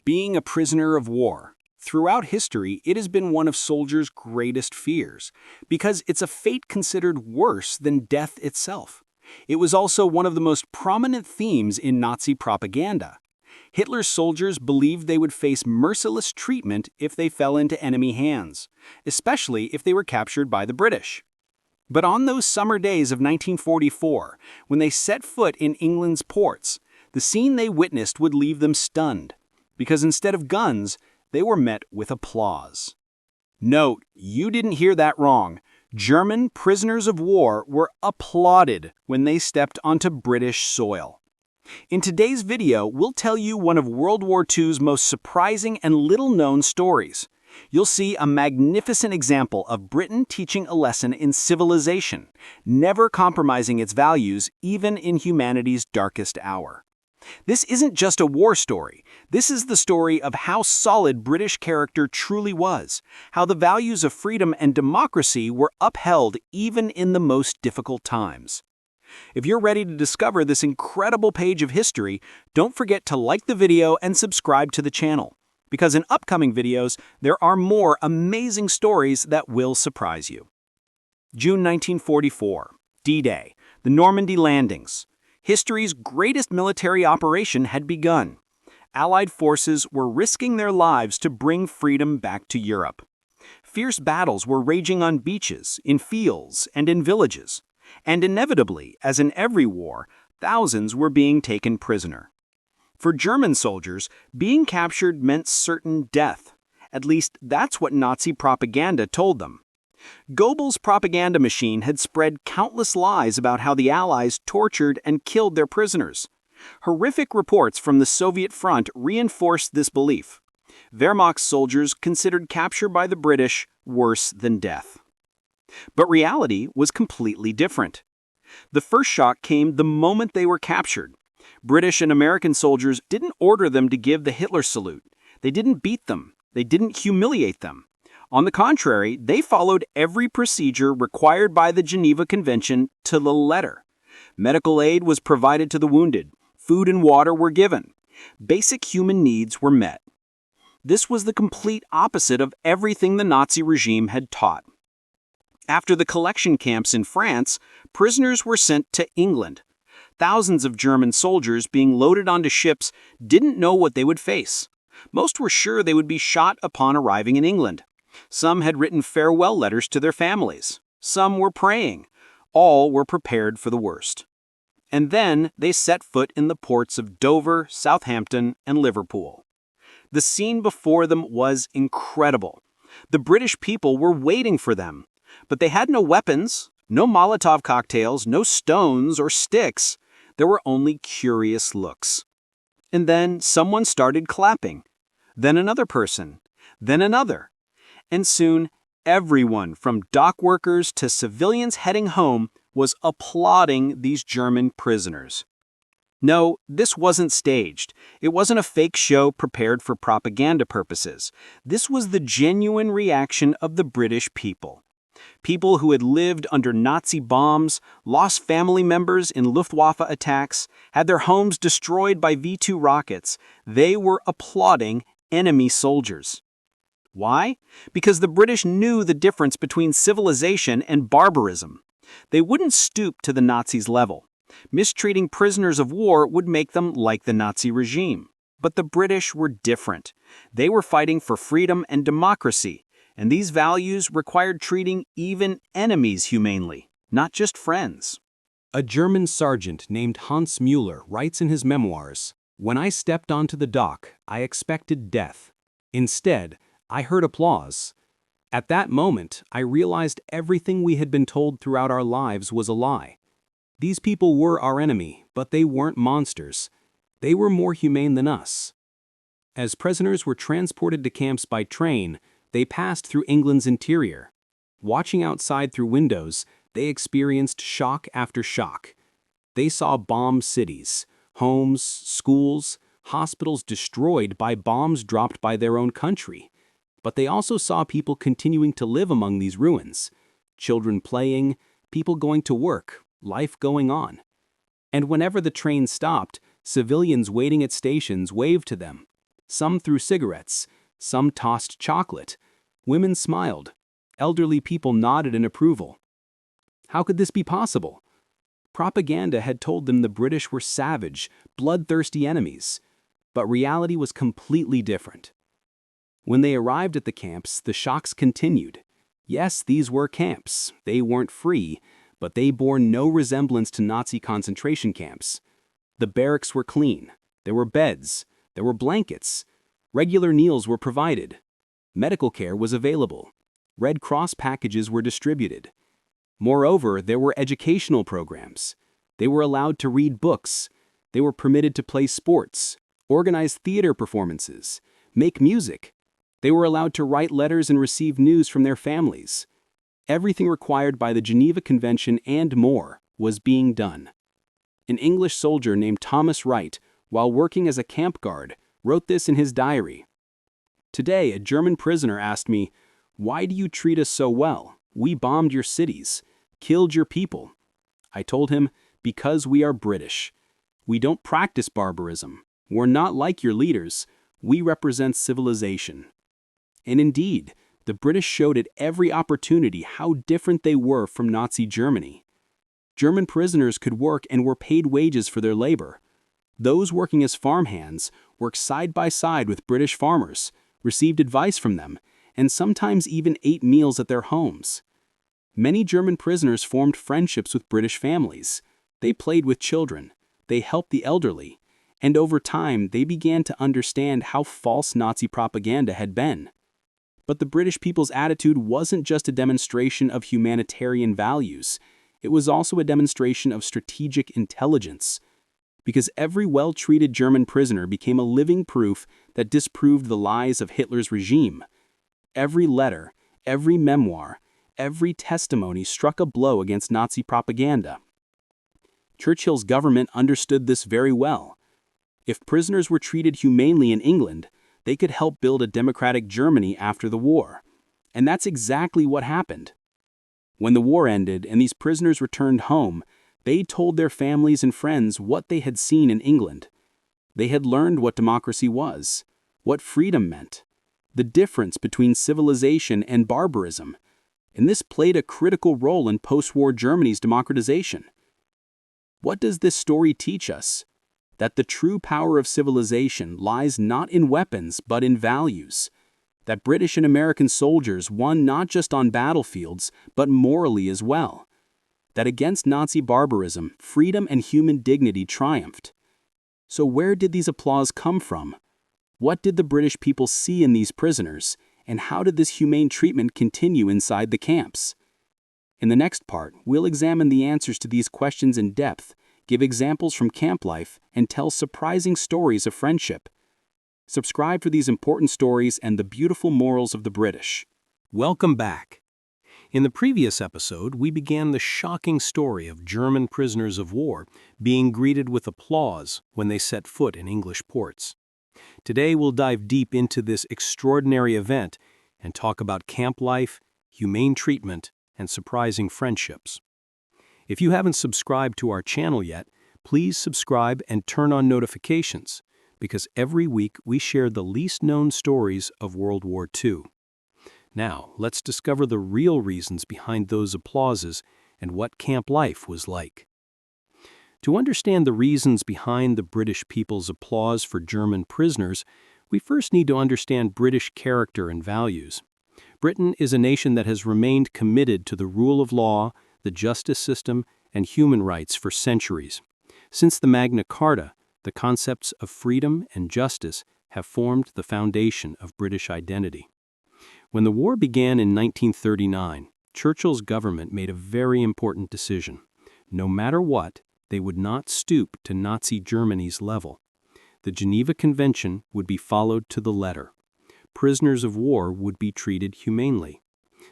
Being a prisoner of war. Throughout history, it has been one of soldiers' greatest fears, because it's a fate considered worse than death itself. It was also one of the most prominent themes in Nazi propaganda. Hitler's soldiers believed they would face merciless treatment if they fell into enemy hands, especially if they were captured by the British. But on those summer days of 1944, when they set foot in England's ports, the scene they witnessed would leave them stunned, because instead of guns, they were met with applause. Note, you didn't hear that wrong. German prisoners of war were applauded when they stepped onto British soil. In today's video, we'll tell you one of World War II's most surprising and little-known stories. You'll see a magnificent example of Britain teaching a lesson in civilization, never compromising its values even in humanity's darkest hour. This isn't just a war story. This is the story of how solid British character truly was, how the values of freedom and democracy were upheld even in the most difficult times. If you're ready to discover this incredible page of history, don't forget to like the video and subscribe to the channel, because in upcoming videos, there are more amazing stories that will surprise you. June 1944, D-Day, the Normandy landings. History's greatest military operation had begun. Allied forces were risking their lives to bring freedom back to Europe. Fierce battles were raging on beaches, in fields, and in villages. And inevitably, as in every war, thousands were being taken prisoner. For German soldiers, being captured meant certain death. At least that's what Nazi propaganda told them. Goebbels' propaganda machine had spread countless lies about how the Allies tortured and killed their prisoners. Horrific reports from the Soviet front reinforced this belief. Wehrmacht's soldiers considered capture by the British worse than death. But reality was completely different. The first shock came the moment they were captured. British and American soldiers didn't order them to give the Hitler salute. They didn't beat them. They didn't humiliate them. On the contrary, they followed every procedure required by the Geneva Convention to the letter. Medical aid was provided to the wounded. Food and water were given. Basic human needs were met. This was the complete opposite of everything the Nazi regime had taught. After the collection camps in France, prisoners were sent to England. Thousands of German soldiers being loaded onto ships didn't know what they would face. Most were sure they would be shot upon arriving in England. Some had written farewell letters to their families. Some were praying. All were prepared for the worst. And then they set foot in the ports of Dover, Southampton, and Liverpool. The scene before them was incredible. The British people were waiting for them. But they had no weapons, no Molotov cocktails, no stones or sticks. There were only curious looks. And then someone started clapping. Then another person. Then another. And soon, everyone from dock workers to civilians heading home was applauding these German prisoners. No, this wasn't staged. It wasn't a fake show prepared for propaganda purposes. This was the genuine reaction of the British people. People who had lived under Nazi bombs, lost family members in Luftwaffe attacks, had their homes destroyed by V-2 rockets. They were applauding enemy soldiers. Why? Because the British knew the difference between civilization and barbarism. They wouldn't stoop to the Nazis' level. Mistreating prisoners of war would make them like the Nazi regime. But the British were different. They were fighting for freedom and democracy, and these values required treating even enemies humanely, not just friends. A German sergeant named Hans Müller writes in his memoirs, "When I stepped onto the dock, I expected death. Instead, I heard applause. At that moment, I realized everything we had been told throughout our lives was a lie. These people were our enemy, but they weren't monsters. They were more humane than us." As prisoners were transported to camps by train, they passed through England's interior. Watching outside through windows, they experienced shock after shock. They saw bombed cities, homes, schools, hospitals destroyed by bombs dropped by their own country. But they also saw people continuing to live among these ruins, children playing, people going to work, life going on. And whenever the train stopped, civilians waiting at stations waved to them. Some threw cigarettes, some tossed chocolate. Women smiled. Elderly people nodded in approval. How could this be possible? Propaganda had told them the British were savage, bloodthirsty enemies. But reality was completely different. When they arrived at the camps, the shocks continued. Yes, these were camps. They weren't free, but they bore no resemblance to Nazi concentration camps. The barracks were clean. There were beds. There were blankets. Regular meals were provided. Medical care was available. Red Cross packages were distributed. Moreover, there were educational programs. They were allowed to read books. They were permitted to play sports, organize theater performances, make music. They were allowed to write letters and receive news from their families. Everything required by the Geneva Convention and more was being done. An English soldier named Thomas Wright, while working as a camp guard, wrote this in his diary. Today, a German prisoner asked me, "Why do you treat us so well? We bombed your cities, killed your people." I told him, "Because we are British. We don't practice barbarism. We're not like your leaders. We represent civilization." And indeed, the British showed at every opportunity how different they were from Nazi Germany. German prisoners could work and were paid wages for their labor. Those working as farmhands worked side by side with British farmers, received advice from them, and sometimes even ate meals at their homes. Many German prisoners formed friendships with British families. They played with children. They helped the elderly. And over time, they began to understand how false Nazi propaganda had been. But the British people's attitude wasn't just a demonstration of humanitarian values. It was also a demonstration of strategic intelligence. Because every well-treated German prisoner became a living proof that disproved the lies of Hitler's regime. Every letter, every memoir, every testimony struck a blow against Nazi propaganda. Churchill's government understood this very well. If prisoners were treated humanely in England, they could help build a democratic Germany after the war. And that's exactly what happened. When the war ended and these prisoners returned home, they told their families and friends what they had seen in England. They had learned what democracy was, what freedom meant, the difference between civilization and barbarism, and this played a critical role in post-war Germany's democratization. What does this story teach us? That the true power of civilization lies not in weapons but in values. That British and American soldiers won not just on battlefields but morally as well. That against Nazi barbarism, freedom and human dignity triumphed. So where did these applause come from? What did the British people see in these prisoners, and how did this humane treatment continue inside the camps? In the next part, we'll examine the answers to these questions in depth, give examples from camp life, and tell surprising stories of friendship. Subscribe for these important stories and the beautiful morals of the British. Welcome back. In the previous episode, we began the shocking story of German prisoners of war being greeted with applause when they set foot in English ports. Today, we'll dive deep into this extraordinary event and talk about camp life, humane treatment, and surprising friendships. If you haven't subscribed to our channel yet, please subscribe and turn on notifications, because every week we share the least known stories of World War II. Now, let's discover the real reasons behind those applauses and what camp life was like. To understand the reasons behind the British people's applause for German prisoners, we first need to understand British character and values. Britain is a nation that has remained committed to the rule of law, the justice system, and human rights for centuries. Since the Magna Carta, the concepts of freedom and justice have formed the foundation of British identity. When the war began in 1939, Churchill's government made a very important decision. No matter what, they would not stoop to Nazi Germany's level. The Geneva Convention would be followed to the letter. Prisoners of war would be treated humanely.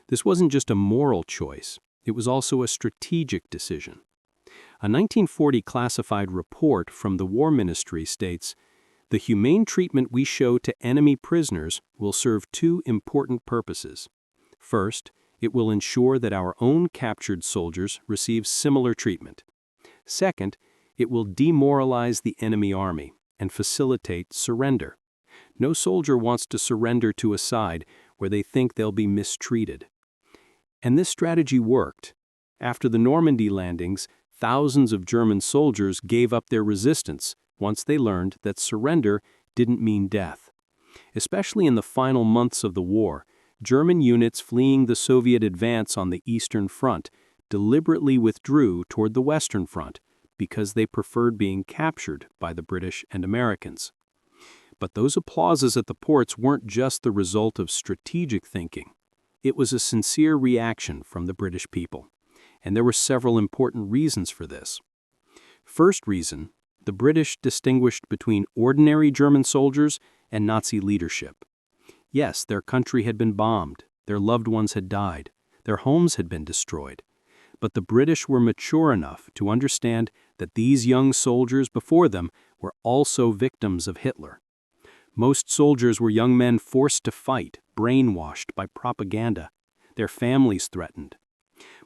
This wasn't just a moral choice, it was also a strategic decision. A 1940 classified report from the War Ministry states, "The humane treatment we show to enemy prisoners will serve two important purposes. First, it will ensure that our own captured soldiers receive similar treatment. Second, it will demoralize the enemy army and facilitate surrender." No soldier wants to surrender to a side where they think they'll be mistreated. And this strategy worked. After the Normandy landings, thousands of German soldiers gave up their resistance once they learned that surrender didn't mean death. Especially in the final months of the war, German units fleeing the Soviet advance on the Eastern Front deliberately withdrew toward the Western Front because they preferred being captured by the British and Americans. But those applauses at the ports weren't just the result of strategic thinking. It was a sincere reaction from the British people, and there were several important reasons for this. First reason, the British distinguished between ordinary German soldiers and Nazi leadership. Yes, their country had been bombed, their loved ones had died, their homes had been destroyed. But the British were mature enough to understand that these young soldiers before them were also victims of Hitler. Most soldiers were young men forced to fight, brainwashed by propaganda, their families threatened.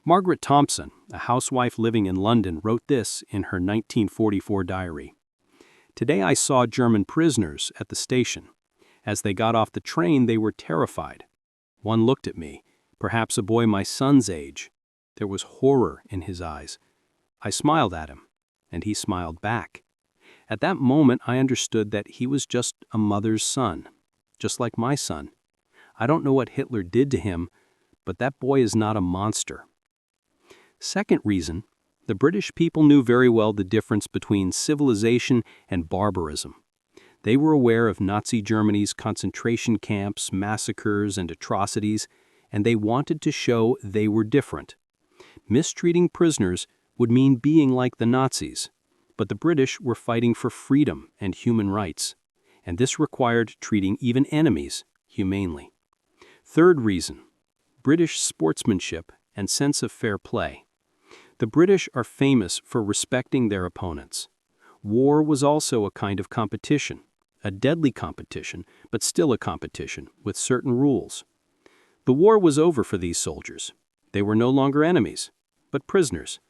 Margaret Thompson, a housewife living in London, wrote this in her 1944 diary. "Today I saw German prisoners at the station. As they got off the train, they were terrified. One looked at me, perhaps a boy my son's age. There was horror in his eyes. I smiled at him, and he smiled back. At that moment, I understood that he was just a mother's son, just like my son. I don't know what Hitler did to him, but that boy is not a monster." Second reason, the British people knew very well the difference between civilization and barbarism. They were aware of Nazi Germany's concentration camps, massacres, and atrocities, and they wanted to show they were different. Mistreating prisoners would mean being like the Nazis, but the British were fighting for freedom and human rights, and this required treating even enemies humanely. Third reason, British sportsmanship and sense of fair play. The British are famous for respecting their opponents. War was also a kind of competition, a deadly competition, but still a competition with certain rules. The war was over for these soldiers. They were no longer enemies, but prisoners,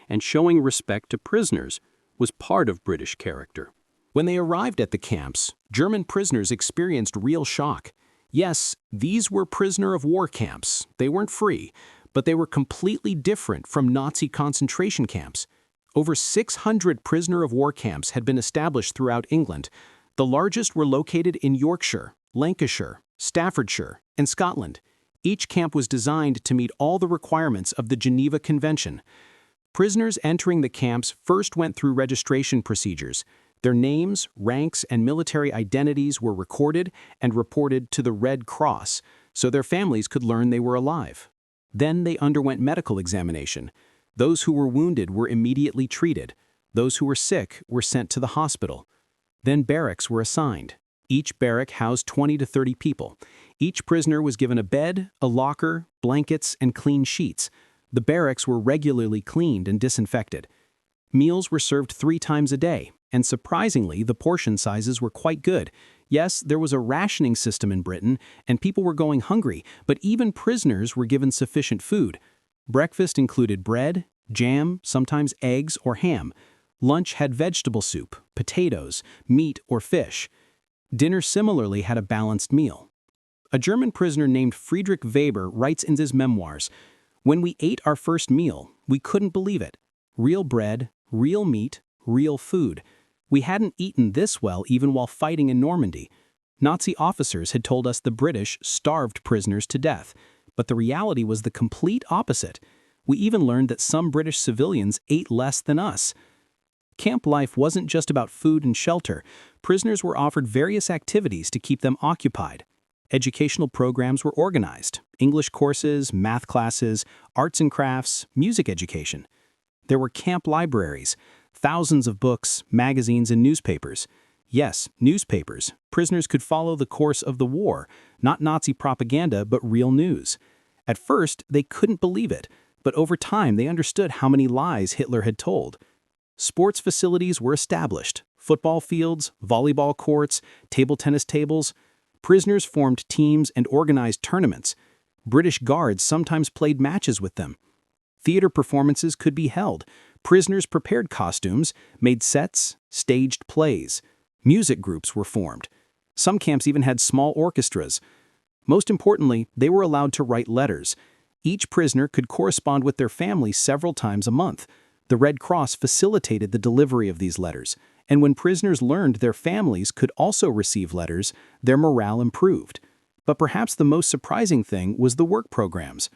and showing respect to prisoners was part of British character. When they arrived at the camps, German prisoners experienced real shock. Yes, these were prisoner of war camps. They weren't free, but they were completely different from Nazi concentration camps. Over 600 prisoner of war camps had been established throughout England. The largest were located in Yorkshire, Lancashire, Staffordshire, and Scotland. Each camp was designed to meet all the requirements of the Geneva Convention. Prisoners entering the camps first went through registration procedures. Their names, ranks, and military identities were recorded and reported to the Red Cross, so their families could learn they were alive. Then they underwent medical examination. Those who were wounded were immediately treated. Those who were sick were sent to the hospital. Then barracks were assigned. Each barrack housed 20 to 30 people. Each prisoner was given a bed, a locker, blankets, and clean sheets. The barracks were regularly cleaned and disinfected. Meals were served 3 times a day, and surprisingly, the portion sizes were quite good. Yes, there was a rationing system in Britain, and people were going hungry, but even prisoners were given sufficient food. Breakfast included bread, jam, sometimes eggs or ham. Lunch had vegetable soup, potatoes, meat, or fish. Dinner similarly had a balanced meal. A German prisoner named Friedrich Weber writes in his memoirs, "When we ate our first meal, we couldn't believe it. Real bread, real meat, real food. We hadn't eaten this well even while fighting in Normandy. Nazi officers had told us the British starved prisoners to death, but the reality was the complete opposite. We even learned that some British civilians ate less than us." Camp life wasn't just about food and shelter. Prisoners were offered various activities to keep them occupied. Educational programs were organized: English courses, math classes, arts and crafts, music education. There were camp libraries, thousands of books, magazines, and newspapers. Yes, newspapers. Prisoners could follow the course of the war, not Nazi propaganda, but real news. At first, they couldn't believe it, but over time they understood how many lies Hitler had told. Sports facilities were established: football fields, volleyball courts, table tennis tables. Prisoners formed teams and organized tournaments. British guards sometimes played matches with them. Theater performances could be held. Prisoners prepared costumes, made sets, staged plays. Music groups were formed. Some camps even had small orchestras. Most importantly, they were allowed to write letters. Each prisoner could correspond with their family several times a month. The Red Cross facilitated the delivery of these letters, and when prisoners learned their families could also receive letters, their morale improved. But perhaps the most surprising thing was the work programs.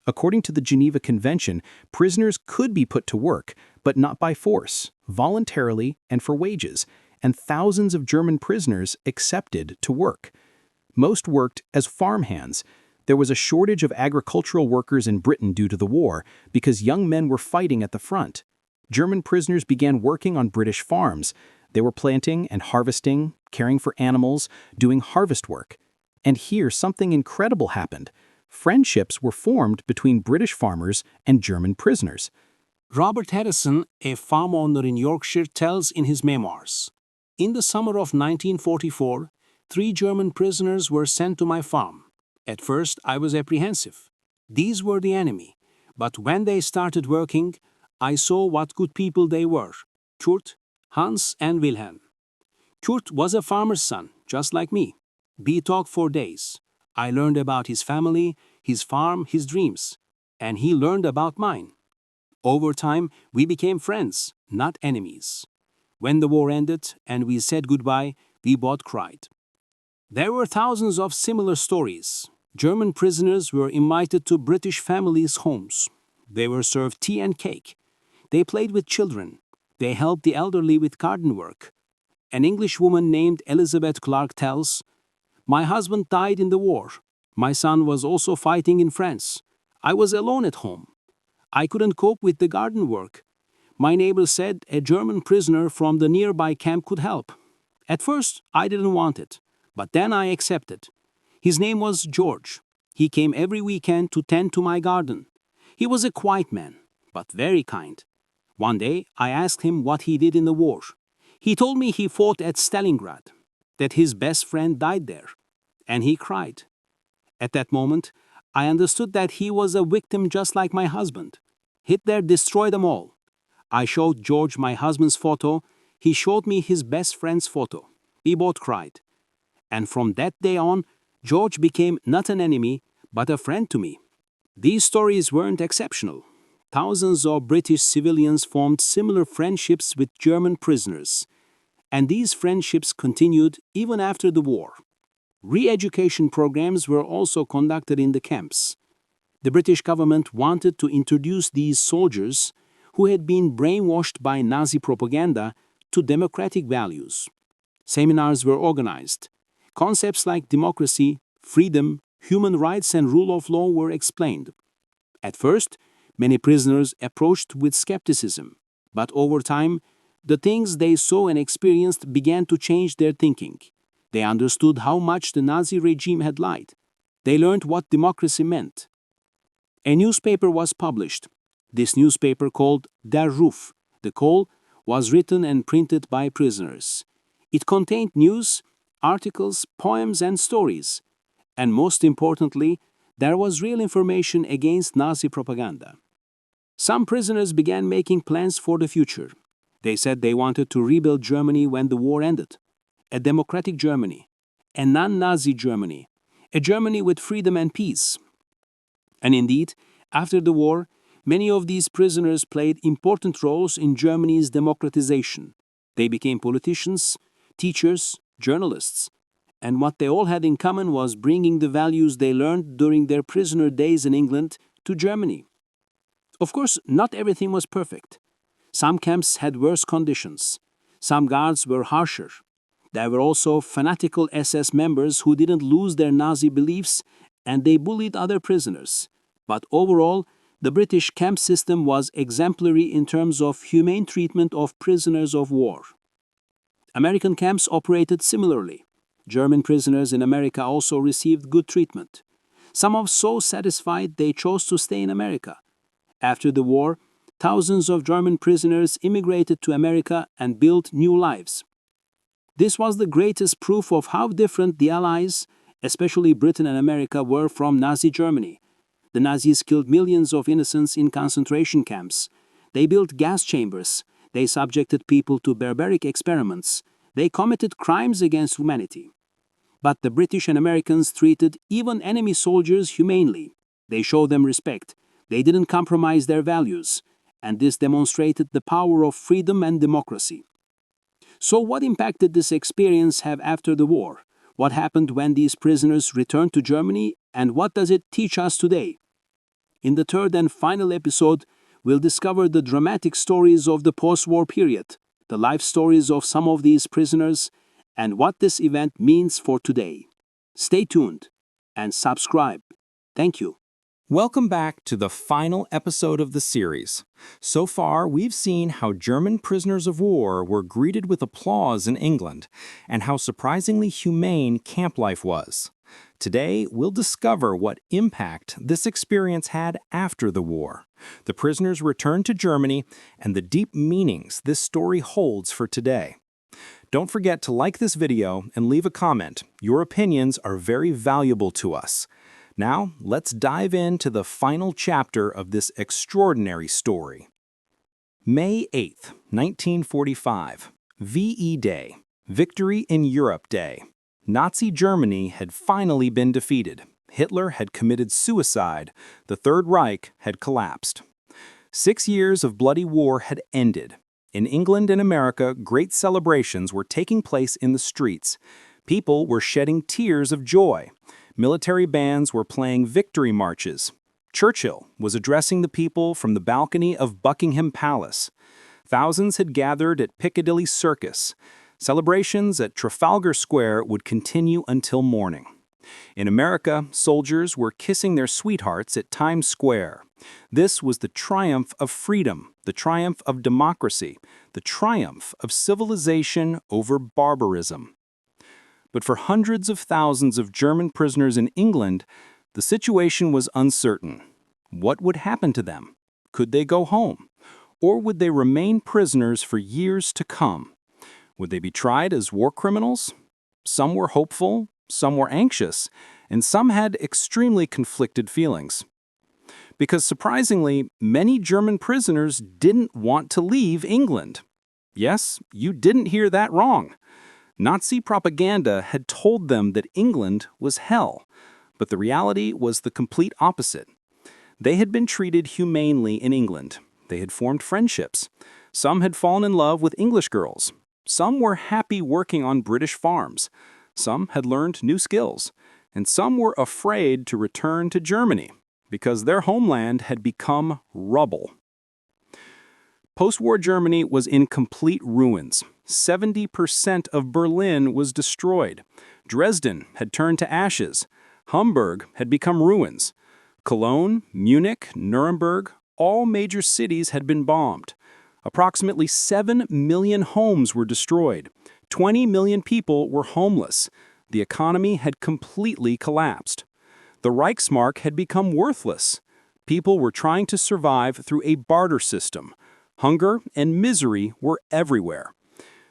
According to the Geneva Convention, prisoners could be put to work, but not by force, voluntarily and for wages, and thousands of German prisoners accepted to work. Most worked as farmhands. There was a shortage of agricultural workers in Britain due to the war because young men were fighting at the front. German prisoners began working on British farms. They were planting and harvesting, caring for animals, doing harvest work. And here something incredible happened. Friendships were formed between British farmers and German prisoners. Robert Harrison, a farm owner in Yorkshire, tells in his memoirs, "In the summer of 1944, 3 German prisoners were sent to my farm. At first, I was apprehensive. These were the enemy. But when they started working, I saw what good people they were: Kurt, Hans, and Wilhelm. Kurt was a farmer's son, just like me. We talked for days. I learned about his family, his farm, his dreams, and he learned about mine. Over time, we became friends, not enemies. When the war ended and we said goodbye, we both cried." There were thousands of similar stories. German prisoners were invited to British families' homes. They were served tea and cake. They played with children. They helped the elderly with garden work. An English woman named Elizabeth Clark tells, "My husband died in the war. My son was also fighting in France. I was alone at home. I couldn't cope with the garden work. My neighbor said a German prisoner from the nearby camp could help. At first, I didn't want it, but then I accepted. His name was George. He came every weekend to tend to my garden. He was a quiet man, but very kind. One day, I asked him what he did in the war. He told me he fought at Stalingrad, that his best friend died there, and he cried. At that moment, I understood that he was a victim just like my husband. Hitler destroyed them all. I showed George my husband's photo. He showed me his best friend's photo. We both cried. And from that day on, George became not an enemy, but a friend to me." These stories weren't exceptional. Thousands of British civilians formed similar friendships with German prisoners, and these friendships continued even after the war. Re-education programs were also conducted in the camps. The British government wanted to introduce these soldiers, who had been brainwashed by Nazi propaganda, to democratic values. Seminars were organized. Concepts like democracy, freedom, human rights, and rule of law were explained. At first, many prisoners approached with skepticism, but over time, the things they saw and experienced began to change their thinking. They understood how much the Nazi regime had lied. They learned what democracy meant. A newspaper was published. This newspaper, called Der Ruf, the Call, was written and printed by prisoners. It contained news, articles, poems, and stories. And most importantly, there was real information against Nazi propaganda. Some prisoners began making plans for the future. They said they wanted to rebuild Germany when the war ended. A democratic Germany, a non-Nazi Germany, a Germany with freedom and peace. And indeed, after the war, many of these prisoners played important roles in Germany's democratization. They became politicians, teachers, journalists, and what they all had in common was bringing the values they learned during their prisoner days in England to Germany. Of course, not everything was perfect. Some camps had worse conditions. Some guards were harsher. There were also fanatical SS members who didn't lose their Nazi beliefs, and they bullied other prisoners. But overall, the British camp system was exemplary in terms of humane treatment of prisoners of war. American camps operated similarly. German prisoners in America also received good treatment. Some were so satisfied they chose to stay in America. After the war, thousands of German prisoners immigrated to America and built new lives. This was the greatest proof of how different the Allies, especially Britain and America, were from Nazi Germany. The Nazis killed millions of innocents in concentration camps. They built gas chambers. They subjected people to barbaric experiments. They committed crimes against humanity. But the British and Americans treated even enemy soldiers humanely. They showed them respect. They didn't compromise their values. And this demonstrated the power of freedom and democracy. So what impact did this experience have after the war? What happened when these prisoners returned to Germany, and what does it teach us today? In the third and final episode, we'll discover the dramatic stories of the post-war period, the life stories of some of these prisoners, and what this event means for today. Stay tuned and subscribe. Thank you. Welcome back to the final episode of the series. So far, we've seen how German prisoners of war were greeted with applause in England, and how surprisingly humane camp life was. Today, we'll discover what impact this experience had after the war, the prisoners' return to Germany, and the deep meanings this story holds for today. Don't forget to like this video and leave a comment. Your opinions are very valuable to us. Now, let's dive into the final chapter of this extraordinary story. May 8th, 1945, VE Day, Victory in Europe Day. Nazi Germany had finally been defeated. Hitler had committed suicide. The Third Reich had collapsed. 6 years of bloody war had ended. In England and America, great celebrations were taking place in the streets. People were shedding tears of joy. Military bands were playing victory marches. Churchill was addressing the people from the balcony of Buckingham Palace. Thousands had gathered at Piccadilly Circus. Celebrations at Trafalgar Square would continue until morning. In America, soldiers were kissing their sweethearts at Times Square. This was the triumph of freedom, the triumph of democracy, the triumph of civilization over barbarism. But for hundreds of thousands of German prisoners in England, the situation was uncertain. What would happen to them? Could they go home? Or would they remain prisoners for years to come? Would they be tried as war criminals? Some were hopeful, some were anxious, and some had extremely conflicted feelings. Because surprisingly, many German prisoners didn't want to leave England. Yes, you didn't hear that wrong. Nazi propaganda had told them that England was hell, but the reality was the complete opposite. They had been treated humanely in England. They had formed friendships. Some had fallen in love with English girls. Some were happy working on British farms. Some had learned new skills. And some were afraid to return to Germany because their homeland had become rubble. Post-war Germany was in complete ruins. 70% of Berlin was destroyed. Dresden had turned to ashes. Hamburg had become ruins. Cologne, Munich, Nuremberg, all major cities had been bombed. Approximately 7 million homes were destroyed. 20 million people were homeless. The economy had completely collapsed. The Reichsmark had become worthless. People were trying to survive through a barter system. Hunger and misery were everywhere.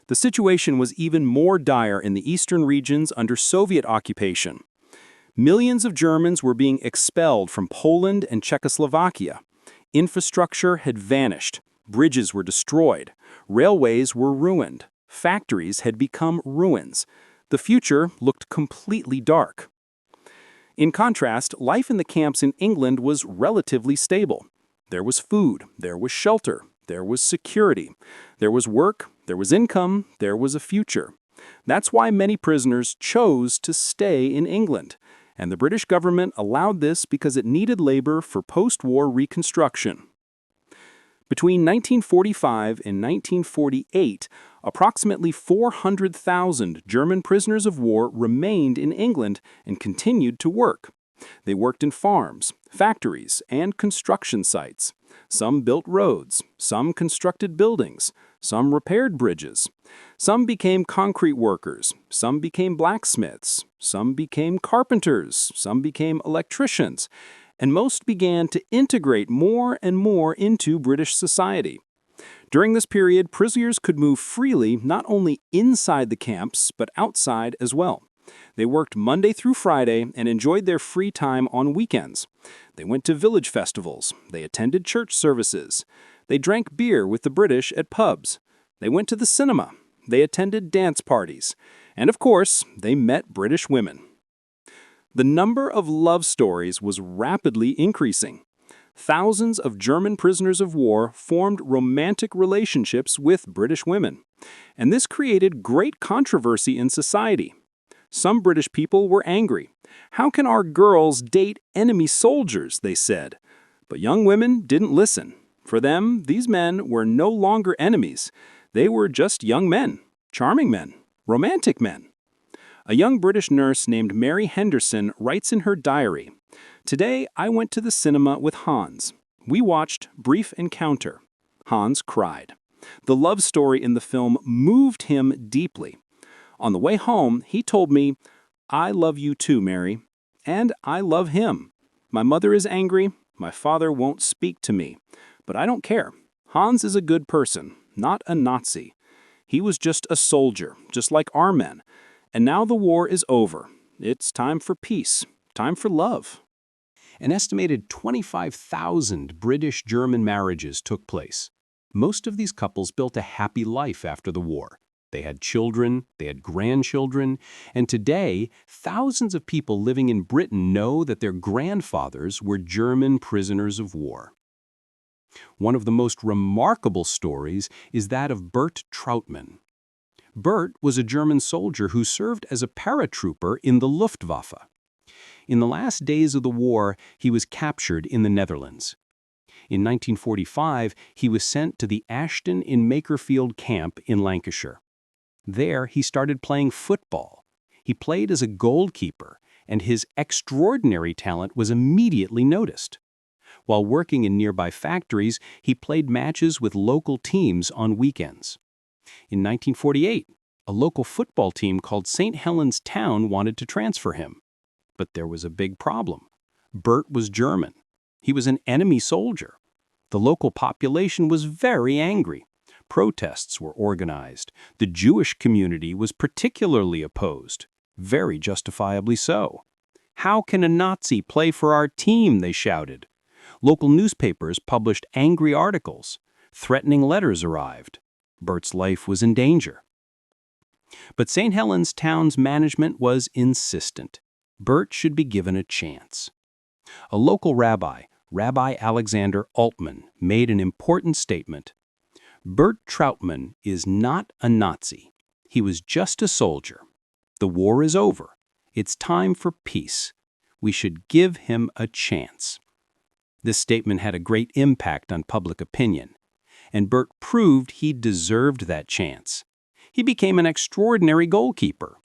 The situation was even more dire in the eastern regions under Soviet occupation. Millions of Germans were being expelled from Poland and Czechoslovakia. Infrastructure had vanished. Bridges were destroyed. Railways were ruined. Factories had become ruins. The future looked completely dark. In contrast, life in the camps in England was relatively stable. There was food, there was shelter, there was security, there was work, there was income, there was a future. That's why many prisoners chose to stay in England, and the British government allowed this because it needed labor for post-war reconstruction. Between 1945 and 1948, approximately 400,000 German prisoners of war remained in England and continued to work. They worked in farms, factories, and construction sites. Some built roads, some constructed buildings, some repaired bridges. Some became concrete workers, some became blacksmiths, some became carpenters, some became electricians, and most began to integrate more and more into British society. During this period, prisoners could move freely not only inside the camps, but outside as well. They worked Monday through Friday and enjoyed their free time on weekends. They went to village festivals. They attended church services. They drank beer with the British at pubs. They went to the cinema. They attended dance parties. And of course, they met British women. The number of love stories was rapidly increasing. Thousands of German prisoners of war formed romantic relationships with British women, and this created great controversy in society. Some British people were angry. How can our girls date enemy soldiers, they said. But young women didn't listen. For them, these men were no longer enemies. They were just young men, charming men, romantic men. A young British nurse named Mary Henderson writes in her diary, "Today I went to the cinema with Hans. We watched Brief Encounter. Hans cried. The love story in the film moved him deeply. On the way home, he told me, 'I love you too, Mary. And I love him. My mother is angry. My father won't speak to me. But I don't care. Hans is a good person, not a Nazi. He was just a soldier, just like our men. And now the war is over. It's time for peace, time for love.'" An estimated 25,000 British-German marriages took place. Most of these couples built a happy life after the war. They had children, they had grandchildren, and today, thousands of people living in Britain know that their grandfathers were German prisoners of war. One of the most remarkable stories is that of Bert Trautmann. Bert was a German soldier who served as a paratrooper in the Luftwaffe. In the last days of the war, he was captured in the Netherlands. In 1945, he was sent to the Ashton in Makerfield camp in Lancashire. There, he started playing football. He played as a goalkeeper, and his extraordinary talent was immediately noticed. While working in nearby factories, he played matches with local teams on weekends. In 1948, a local football team called St. Helens Town wanted to transfer him. But there was a big problem. Bert was German. He was an enemy soldier. The local population was very angry. Protests were organized. The Jewish community was particularly opposed, very justifiably so. "How can a Nazi play for our team?" they shouted. Local newspapers published angry articles. Threatening letters arrived. Bert's life was in danger. But St. Helens Town's management was insistent. Bert should be given a chance. A local rabbi, Rabbi Alexander Altman, made an important statement. "Bert Trautmann is not a Nazi. He was just a soldier. The war is over. It's time for peace. We should give him a chance." This statement had a great impact on public opinion, and Bert proved he deserved that chance. He became an extraordinary goalkeeper.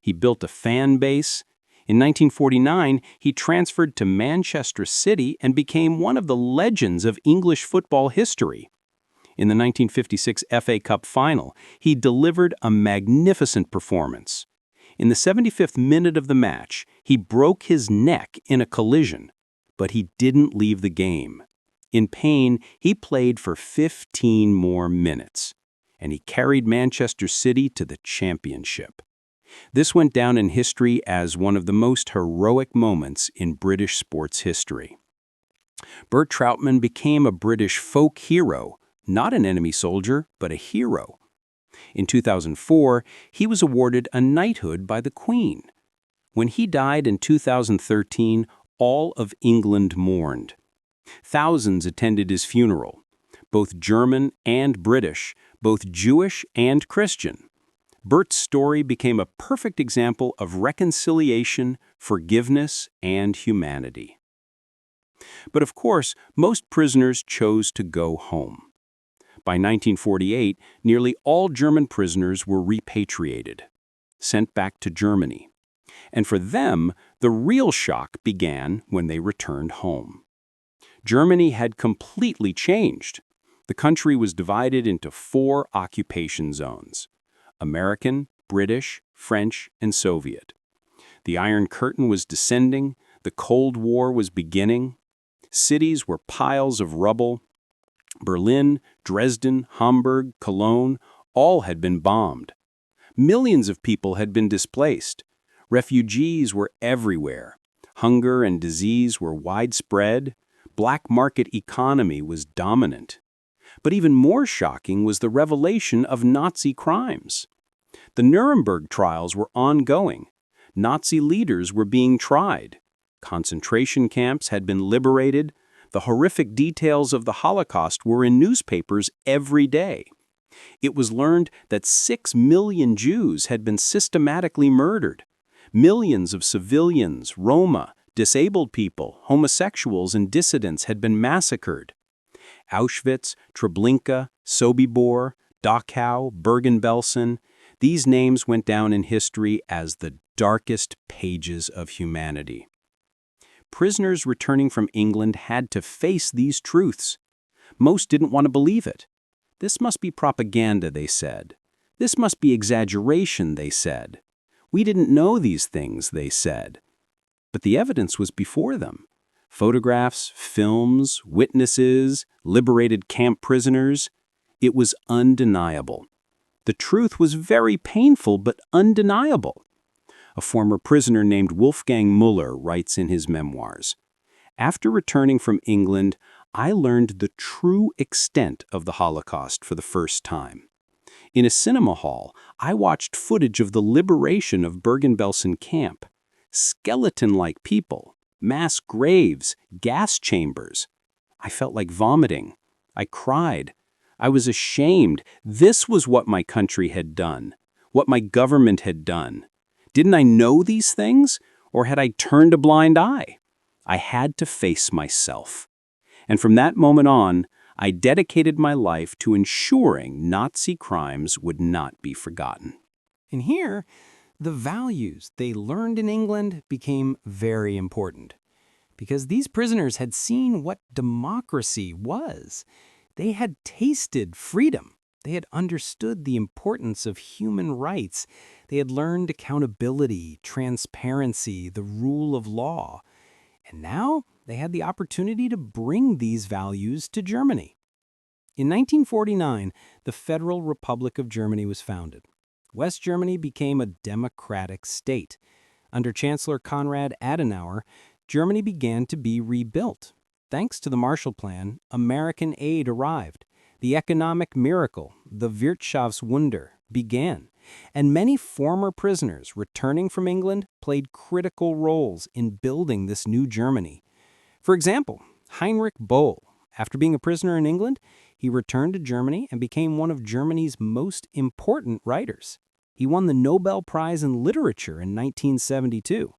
He built a fan base. In 1949, he transferred to Manchester City and became one of the legends of English football history. In the 1956 FA Cup final, he delivered a magnificent performance. In the 75th minute of the match, he broke his neck in a collision, but he didn't leave the game. In pain, he played for 15 more minutes, and he carried Manchester City to the championship. This went down in history as one of the most heroic moments in British sports history. Bert Trautmann became a British folk hero, not an enemy soldier, but a hero. In 2004, he was awarded a knighthood by the Queen. When he died in 2013, all of England mourned. Thousands attended his funeral, both German and British, both Jewish and Christian. Bert's story became a perfect example of reconciliation, forgiveness, and humanity. But of course, most prisoners chose to go home. By 1948, nearly all German prisoners were repatriated, sent back to Germany. And for them, the real shock began when they returned home. Germany had completely changed. The country was divided into 4 occupation zones: American, British, French, and Soviet. The Iron Curtain was descending, the Cold War was beginning. Cities were piles of rubble. Berlin, Dresden, Hamburg, Cologne, all had been bombed. Millions of people had been displaced. Refugees were everywhere. Hunger and disease were widespread. Black market economy was dominant. But even more shocking was the revelation of Nazi crimes. The Nuremberg trials were ongoing. Nazi leaders were being tried. Concentration camps had been liberated. The horrific details of the Holocaust were in newspapers every day. It was learned that 6 million Jews had been systematically murdered. Millions of civilians, Roma, disabled people, homosexuals, and dissidents had been massacred. Auschwitz, Treblinka, Sobibor, Dachau, Bergen-Belsen, these names went down in history as the darkest pages of humanity. Prisoners returning from England had to face these truths. Most didn't want to believe it. This must be propaganda, they said. This must be exaggeration, they said. We didn't know these things, they said. But the evidence was before them. Photographs, films, witnesses, liberated camp prisoners. It was undeniable. The truth was very painful but undeniable. A former prisoner named Wolfgang Müller writes in his memoirs, "After returning from England, I learned the true extent of the Holocaust for the first time. In a cinema hall, I watched footage of the liberation of Bergen-Belsen camp. Skeleton-like people, mass graves, gas chambers. I felt like vomiting. I cried. I was ashamed. This was what my country had done, what my government had done. Didn't I know these things, or had I turned a blind eye? I had to face myself. And from that moment on, I dedicated my life to ensuring Nazi crimes would not be forgotten." And here, the values they learned in England became very important. Because these prisoners had seen what democracy was. They had tasted freedom. They had understood the importance of human rights. They had learned accountability, transparency, the rule of law. And now they had the opportunity to bring these values to Germany. In 1949, the Federal Republic of Germany was founded. West Germany became a democratic state. Under Chancellor Konrad Adenauer, Germany began to be rebuilt. Thanks to the Marshall Plan, American aid arrived. The economic miracle, the Wirtschaftswunder, began. And many former prisoners returning from England played critical roles in building this new Germany. For example, Heinrich Böll, after being a prisoner in England, he returned to Germany and became one of Germany's most important writers. He won the Nobel Prize in Literature in 1972.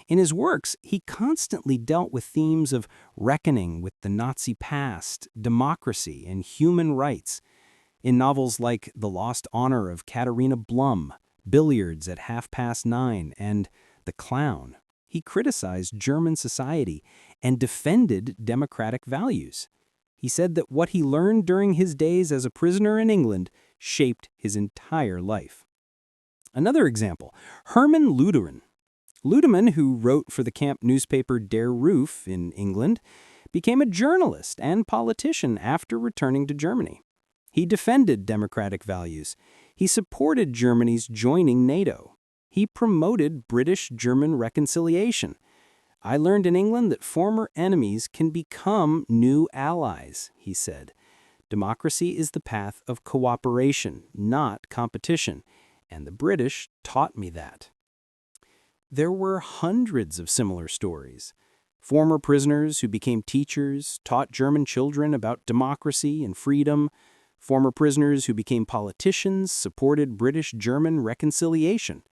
In his works, he constantly dealt with themes of reckoning with the Nazi past, democracy, and human rights. In novels like The Lost Honor of Katharina Blum, Billiards at 9:30, and The Clown, he criticized German society and defended democratic values. He said that what he learned during his days as a prisoner in England shaped his entire life. Another example, Herman Ludemann. Ludemann, who wrote for the camp newspaper Der Ruf in England, became a journalist and politician after returning to Germany. He defended democratic values. He supported Germany's joining NATO. He promoted British-German reconciliation. "I learned in England that former enemies can become new allies," he said. "Democracy is the path of cooperation, not competition, and the British taught me that." There were hundreds of similar stories. Former prisoners who became teachers taught German children about democracy and freedom. Former prisoners who became politicians supported British-German reconciliation.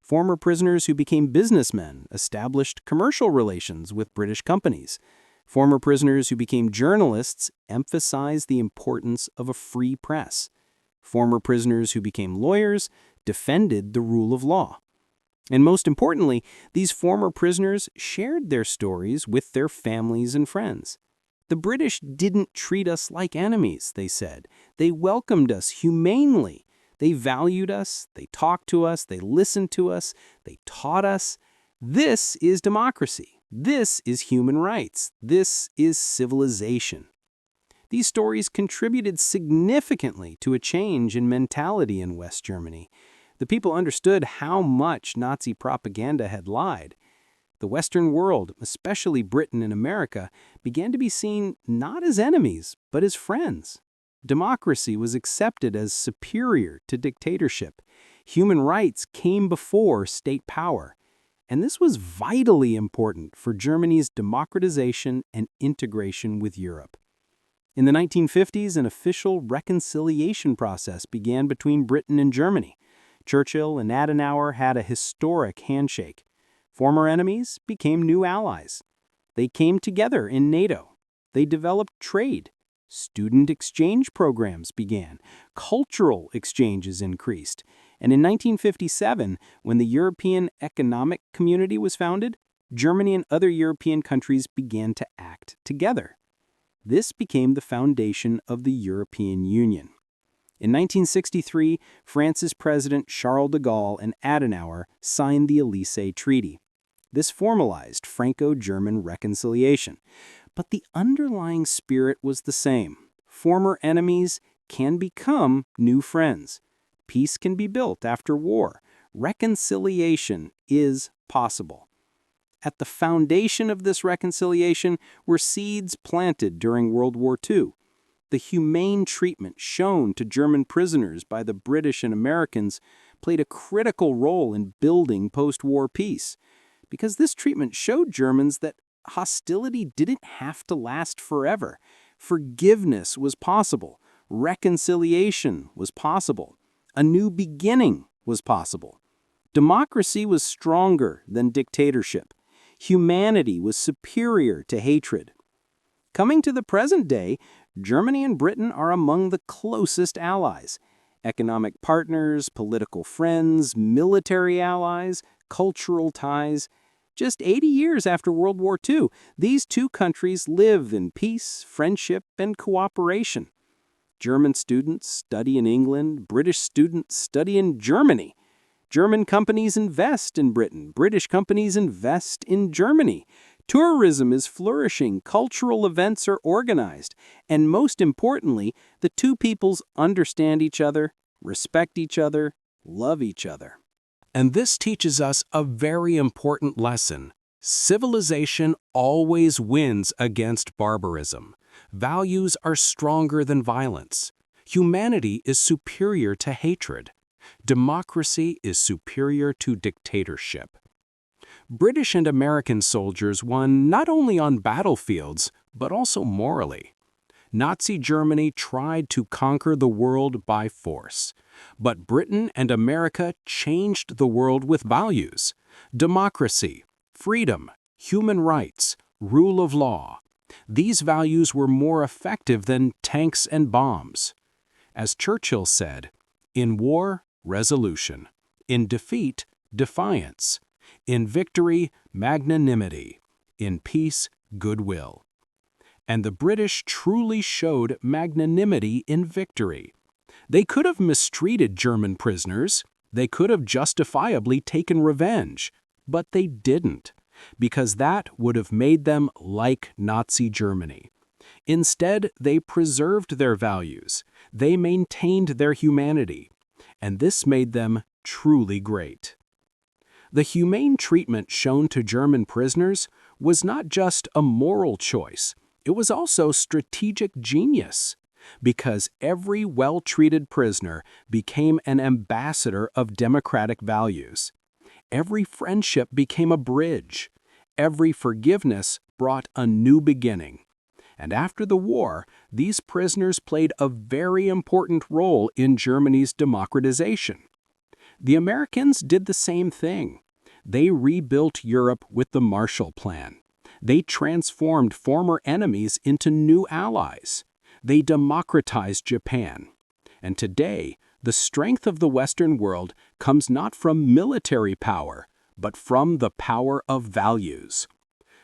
Former prisoners who became businessmen established commercial relations with British companies. Former prisoners who became journalists emphasized the importance of a free press. Former prisoners who became lawyers defended the rule of law. And most importantly, these former prisoners shared their stories with their families and friends. "The British didn't treat us like enemies," they said. "They welcomed us humanely. They valued us, they talked to us, they listened to us, they taught us. This is democracy. This is human rights. This is civilization." These stories contributed significantly to a change in mentality in West Germany. The people understood how much Nazi propaganda had lied. The Western world, especially Britain and America, began to be seen not as enemies, but as friends. Democracy was accepted as superior to dictatorship. Human rights came before state power, and this was vitally important for Germany's democratization and integration with Europe. In the 1950s, an official reconciliation process began between Britain and Germany. Churchill and Adenauer had a historic handshake. Former enemies became new allies. They came together in NATO. They developed trade. Student exchange programs began. Cultural exchanges increased. And in 1957, when the European Economic Community was founded, Germany and other European countries began to act together. This became the foundation of the European Union. In 1963, France's President Charles de Gaulle and Adenauer signed the Élysée Treaty. This formalized Franco-German reconciliation. But the underlying spirit was the same. Former enemies can become new friends. Peace can be built after war. Reconciliation is possible. At the foundation of this reconciliation were seeds planted during World War II. The humane treatment shown to German prisoners by the British and Americans played a critical role in building post-war peace, because this treatment showed Germans that hostility didn't have to last forever. Forgiveness was possible. Reconciliation was possible. A new beginning was possible. Democracy was stronger than dictatorship. Humanity was superior to hatred. Coming to the present day, Germany and Britain are among the closest allies. Economic partners, political friends, military allies, cultural ties. Just 80 years after World War II, these two countries live in peace, friendship, and cooperation. German students study in England, British students study in Germany. German companies invest in Britain, British companies invest in Germany. Tourism is flourishing, cultural events are organized, and most importantly, the two peoples understand each other, respect each other, love each other. And this teaches us a very important lesson. Civilization always wins against barbarism. Values are stronger than violence. Humanity is superior to hatred. Democracy is superior to dictatorship. British and American soldiers won not only on battlefields, but also morally. Nazi Germany tried to conquer the world by force, but Britain and America changed the world with values: democracy, freedom, human rights, rule of law. These values were more effective than tanks and bombs. As Churchill said, "In war, resolution. In defeat, defiance. In victory, magnanimity. In peace, goodwill." And the British truly showed magnanimity in victory. They could have mistreated German prisoners. They could have justifiably taken revenge. But they didn't, because that would have made them like Nazi Germany. Instead, they preserved their values. They maintained their humanity. And this made them truly great. The humane treatment shown to German prisoners was not just a moral choice, it was also strategic genius, because every well-treated prisoner became an ambassador of democratic values. Every friendship became a bridge. Every forgiveness brought a new beginning. And after the war, these prisoners played a very important role in Germany's democratization. The Americans did the same thing. They rebuilt Europe with the Marshall Plan. They transformed former enemies into new allies. They democratized Japan. And today, the strength of the Western world comes not from military power, but from the power of values.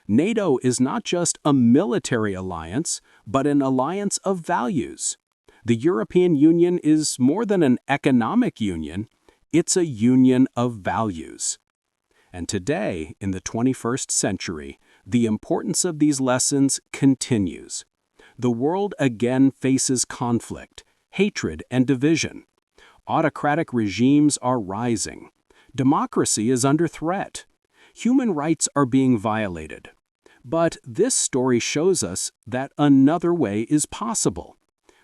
NATO is not just a military alliance, but an alliance of values. The European Union is more than an economic union, it's a union of values. And today, in the 21st century, the importance of these lessons continues. The world again faces conflict, hatred, and division. Autocratic regimes are rising. Democracy is under threat. Human rights are being violated. But this story shows us that another way is possible.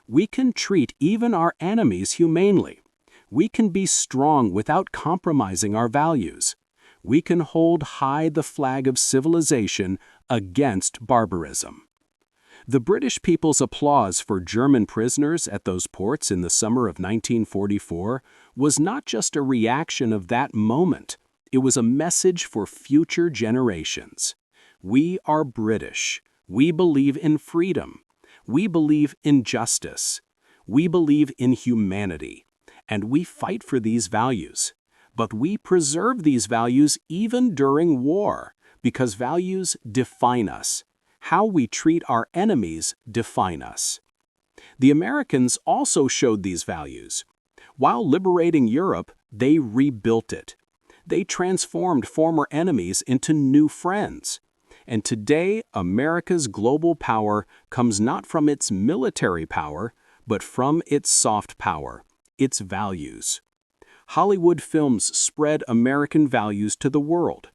We can treat even our enemies humanely. We can be strong without compromising our values. We can hold high the flag of civilization against barbarism. The British people's applause for German prisoners at those ports in the summer of 1944 was not just a reaction of that moment. It was a message for future generations. We are British. We believe in freedom. We believe in justice. We believe in humanity. And we fight for these values. But we preserve these values even during war, because values define us. How we treat our enemies define us. The Americans also showed these values. While liberating Europe, they rebuilt it. They transformed former enemies into new friends. And today, America's global power comes not from its military power, but from its soft power, its values. Hollywood films spread American values to the world.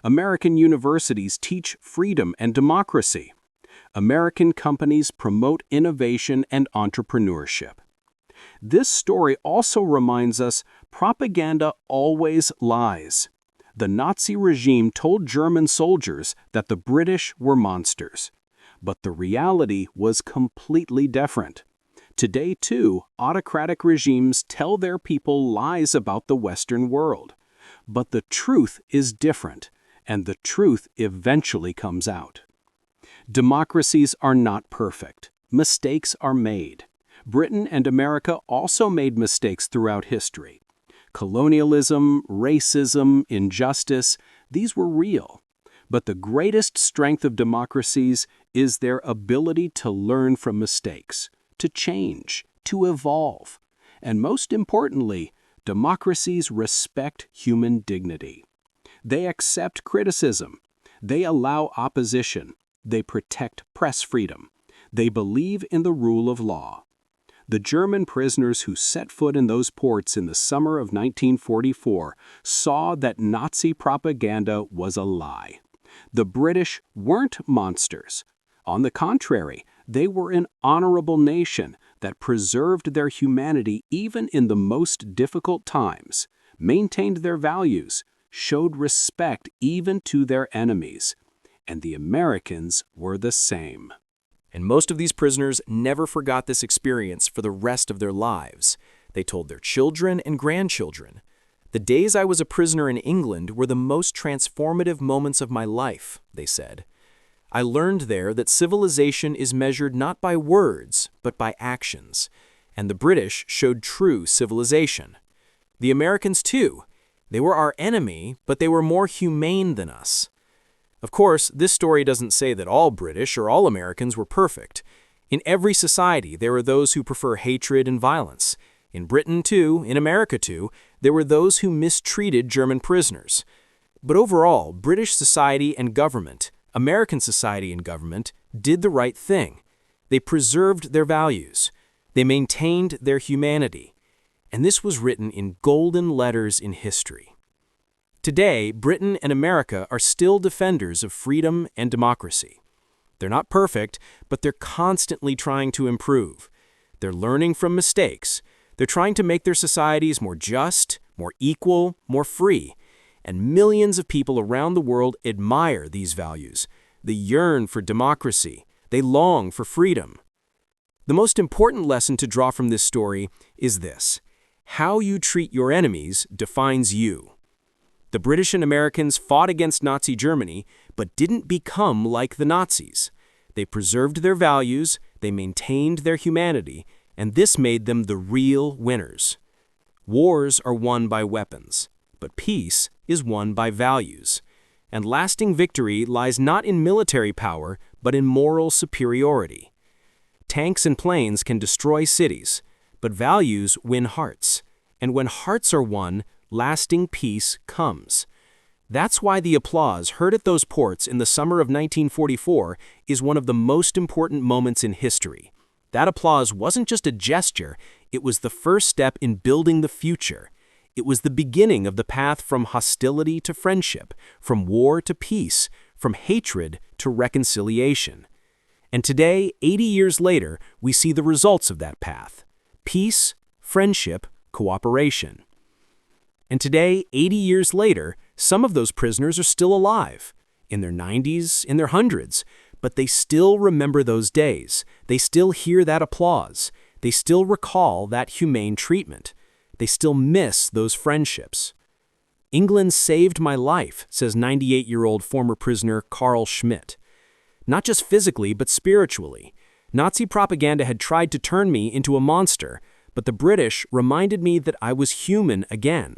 American universities teach freedom and democracy. American companies promote innovation and entrepreneurship. This story also reminds us propaganda always lies. The Nazi regime told German soldiers that the British were monsters. But the reality was completely different. Today, too, autocratic regimes tell their people lies about the Western world. But the truth is different, and the truth eventually comes out. Democracies are not perfect. Mistakes are made. Britain and America also made mistakes throughout history. Colonialism, racism, injustice, these were real. But the greatest strength of democracies is their ability to learn from mistakes, to change, to evolve. And most importantly, democracies respect human dignity. They accept criticism. They allow opposition. They protect press freedom. They believe in the rule of law. The German prisoners who set foot in those ports in the summer of 1944 saw that Nazi propaganda was a lie. The British weren't monsters. On the contrary, they were an honorable nation that preserved their humanity even in the most difficult times, maintained their values, showed respect even to their enemies. And the Americans were the same. And most of these prisoners never forgot this experience for the rest of their lives. They told their children and grandchildren. The days I was a prisoner in England were the most transformative moments of my life, they said. I learned there that civilization is measured not by words, but by actions. And the British showed true civilization. The Americans, too. They were our enemy, but they were more humane than us. Of course, this story doesn't say that all British or all Americans were perfect. In every society, there are those who prefer hatred and violence. In Britain, too, in America, too, there were those who mistreated German prisoners. But overall, British society and government, American society and government, did the right thing. They preserved their values. They maintained their humanity. And this was written in golden letters in history. Today, Britain and America are still defenders of freedom and democracy. They're not perfect, but they're constantly trying to improve. They're learning from mistakes. They're trying to make their societies more just, more equal, more free. And millions of people around the world admire these values. They yearn for democracy. They long for freedom. The most important lesson to draw from this story is this: how you treat your enemies defines you. The British and Americans fought against Nazi Germany, but didn't become like the Nazis. They preserved their values, they maintained their humanity, and this made them the real winners. Wars are won by weapons, but peace is won by values. And lasting victory lies not in military power, but in moral superiority. Tanks and planes can destroy cities, but values win hearts. And when hearts are won, lasting peace comes. That's why the applause heard at those ports in the summer of 1944 is one of the most important moments in history. That applause wasn't just a gesture, it was the first step in building the future. It was the beginning of the path from hostility to friendship, from war to peace, from hatred to reconciliation. And today, 80 years later, we see the results of that path. Peace, friendship, cooperation. And today, 80 years later, some of those prisoners are still alive, in their 90s, in their hundreds, but they still remember those days. They still hear that applause. They still recall that humane treatment. They still miss those friendships. England saved my life, says 98-year-old former prisoner Carl Schmidt. Not just physically, but spiritually. Nazi propaganda had tried to turn me into a monster, but the British reminded me that I was human again.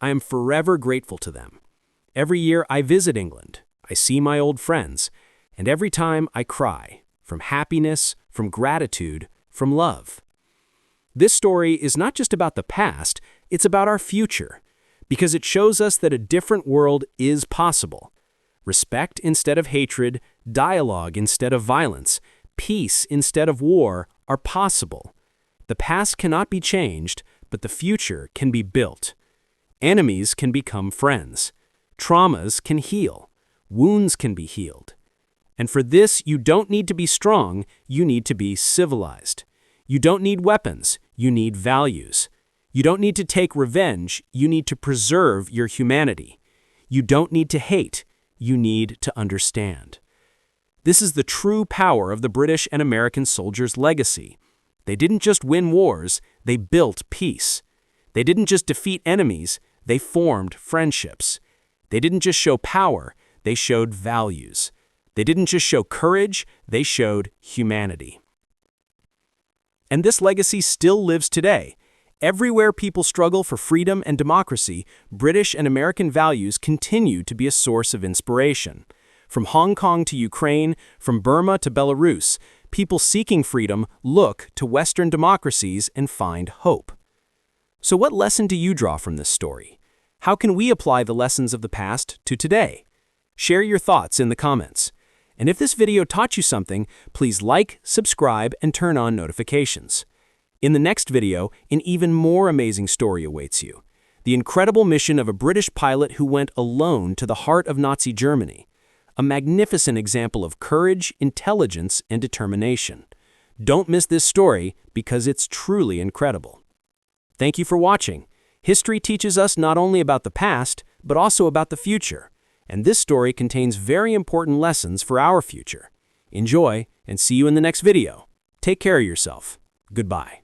I am forever grateful to them. Every year I visit England, I see my old friends, and every time I cry, from happiness, from gratitude, from love. This story is not just about the past, it's about our future, because it shows us that a different world is possible. Respect instead of hatred, dialogue instead of violence, peace instead of war are possible. The past cannot be changed, but the future can be built. Enemies can become friends. Traumas can heal. Wounds can be healed. And for this, you don't need to be strong, you need to be civilized. You don't need weapons, you need values. You don't need to take revenge, you need to preserve your humanity. You don't need to hate, you need to understand. This is the true power of the British and American soldiers' legacy. They didn't just win wars, they built peace. They didn't just defeat enemies, they formed friendships. They didn't just show power, they showed values. They didn't just show courage, they showed humanity. And this legacy still lives today. Everywhere people struggle for freedom and democracy, British and American values continue to be a source of inspiration. From Hong Kong to Ukraine, from Burma to Belarus, people seeking freedom look to Western democracies and find hope. So what lesson do you draw from this story? How can we apply the lessons of the past to today? Share your thoughts in the comments. And if this video taught you something, please like, subscribe, and turn on notifications. In the next video, an even more amazing story awaits you. The incredible mission of a British pilot who went alone to the heart of Nazi Germany. A magnificent example of courage, intelligence, and determination. Don't miss this story because it's truly incredible. Thank you for watching. History teaches us not only about the past, but also about the future. And this story contains very important lessons for our future. Enjoy, and see you in the next video. Take care of yourself. Goodbye.